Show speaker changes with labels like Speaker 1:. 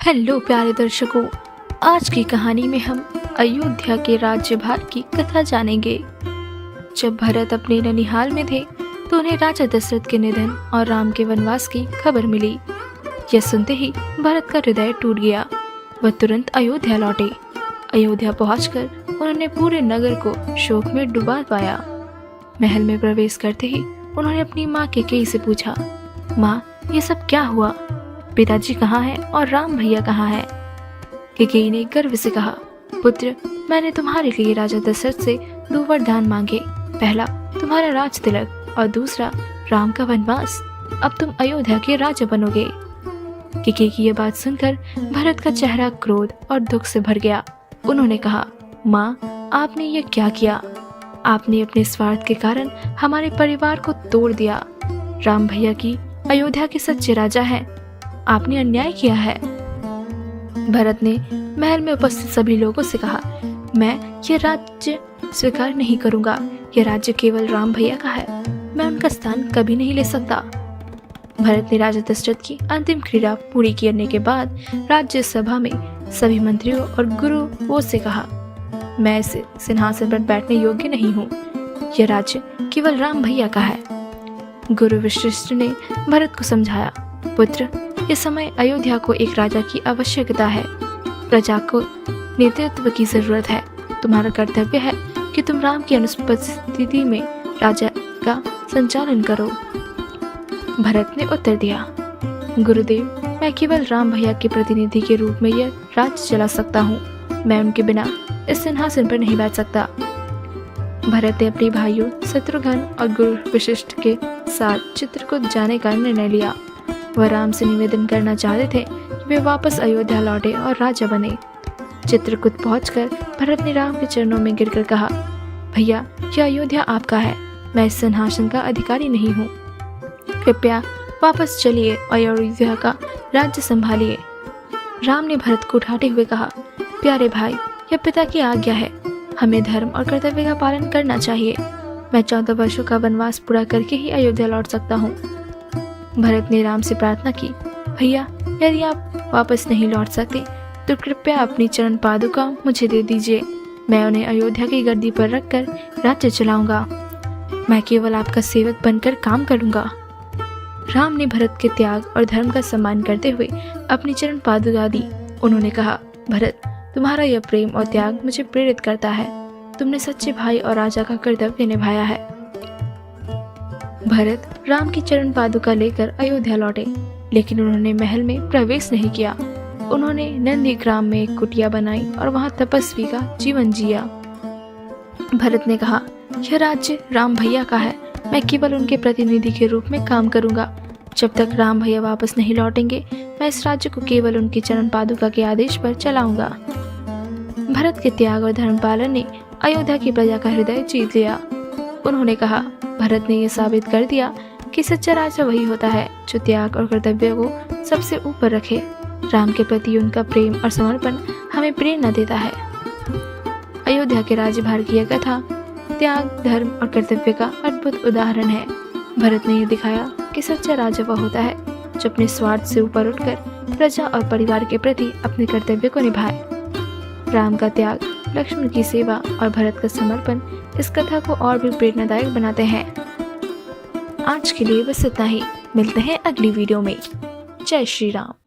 Speaker 1: Hello प्यारे दर्शकों, आज की कहानी में हम अयोध्या के राज्यभार की कथा जानेंगे। जब भरत अपने ननिहाल में थे तो उन्हें राजा दशरथ के निधन और राम के वनवास की खबर मिली। यह सुनते ही भरत का हृदय टूट गया। वह तुरंत अयोध्या लौटे। अयोध्या पहुंचकर उन्होंने पूरे नगर को शोक में डुबा पाया। महल में प्रवेश करते ही उन्होंने अपनी माँ केकई से पूछा, माँ, ये सब क्या हुआ? पिताजी कहाँ हैं और राम भैया कहाँ हैं? केकई ने गर्व से कहा, पुत्र, मैंने तुम्हारे लिए राजा दशरथ से 2 वरदान मांगे। पहला तुम्हारा राज तिलक और दूसरा राम का वनवास। अब तुम अयोध्या के राजा बनोगे। केकई की यह बात सुनकर भरत का चेहरा क्रोध और दुख से भर गया। उन्होंने कहा, माँ, आपने ये क्या किया? आपने अपने स्वार्थ के कारण हमारे परिवार को तोड़ दिया। राम भैया की अयोध्या के सच्चे राजा हैं। आपने अन्याय किया है। भरत ने महल में उपस्थित सभी लोगों से कहा, मैं ये राज्य स्वीकार नहीं करूंगा। यह राज्य केवल राम भैया का है। मैं उनका स्थान कभी नहीं ले सकता। भरत ने राजा दशरथ की अंतिम क्रीड़ा पूरी करने के बाद राज्यसभा में सभी मंत्रियों और गुरुओं से कहा, मैं इस सिंहासन पर बैठने योग्य नहीं हूँ। यह राज्य केवल राम भैया का है। गुरु वशिष्ठ ने भरत को समझाया, पुत्र, इस समय अयोध्या को एक राजा की आवश्यकता है। प्रजा को नेतृत्व की जरूरत है। तुम्हारा कर्तव्य है कि तुम राम की अनुपस्थिति में राजा का संचालन करो। भरत ने उत्तर दिया, गुरुदेव, मैं केवल राम भैया के प्रतिनिधि के रूप में यह राज्य चला सकता हूँ। मैं उनके बिना इस सिंहासन पर नहीं बैठ सकता। भरत ने अपने भाइयों शत्रुघ्न और गुरु वशिष्ठ के साथ चित्रकूट जाने का निर्णय लिया। वह राम से निवेदन करना चाहते थे कि वे वापस अयोध्या लौटे और राजा बने। चित्रकूट पहुंचकर भरत ने राम के चरणों में गिरकर कहा, भैया, यह अयोध्या आपका है। मैं इस सिंहासन का अधिकारी नहीं हूँ। कृपया वापस चलिए और अयोध्या का राज्य संभालिए। राम ने भरत को उठाते हुए कहा, प्यारे भाई, यह पिता की आज्ञा है। हमें धर्म और कर्तव्य का पालन करना चाहिए। मैं 14 वर्षों का वनवास पूरा करके ही अयोध्या लौट सकता हूँ। भरत ने राम से प्रार्थना की, भैया, यदि आप वापस नहीं लौट सकते तो कृपया अपनी चरण पादुका मुझे दे दीजिए। मैं उन्हें अयोध्या की गद्दी पर रखकर राज्य चलाऊंगा। मैं केवल आपका सेवक बनकर काम करूंगा। राम ने भरत के त्याग और धर्म का सम्मान करते हुए अपनी चरण पादुका दी। उन्होंने कहा, भरत, तुम्हारा यह प्रेम और त्याग मुझे प्रेरित करता है। तुमने सच्चे भाई और राजा का कर्तव्य निभाया है। भरत राम की चरण पादुका लेकर अयोध्या लौटे, लेकिन उन्होंने महल में प्रवेश नहीं किया। उन्होंने नंदीग्राम में एक कुटिया बनाई और वहां तपस्वी का जीवन जिया। भरत ने कहा, यह राज्य राम भैया का है। मैं केवल उनके प्रतिनिधि के रूप में काम करूंगा। जब तक राम भैया वापस नहीं लौटेंगे, मैं इस राज्य को केवल उनकी चरण पादुका के आदेश पर चलाऊंगा। भरत के त्याग और धर्म पालन ने अयोध्या की प्रजा का हृदय जीत लिया। उन्होंने कहा, भरत ने यह साबित कर दिया कि सच्चा राजा वही होता है जो त्याग और कर्तव्य को सबसे ऊपर रखे। राम के प्रति उनका प्रेम और समर्पण हमें प्रेरणा देता है। अयोध्या के राज्यभार की यह कथा त्याग, धर्म और कर्तव्य का अद्भुत उदाहरण है। भरत ने यह दिखाया कि सच्चा राजा वह होता है जो अपने स्वार्थ से ऊपर उठकर प्रजा और परिवार के प्रति अपने कर्तव्य को निभाए। राम का त्याग, लक्ष्मण की सेवा और भरत का समर्पण इस कथा को और भी प्रेरणादायक बनाते हैं। आज के लिए बस इतना ही। मिलते हैं अगली वीडियो में। जय श्री राम।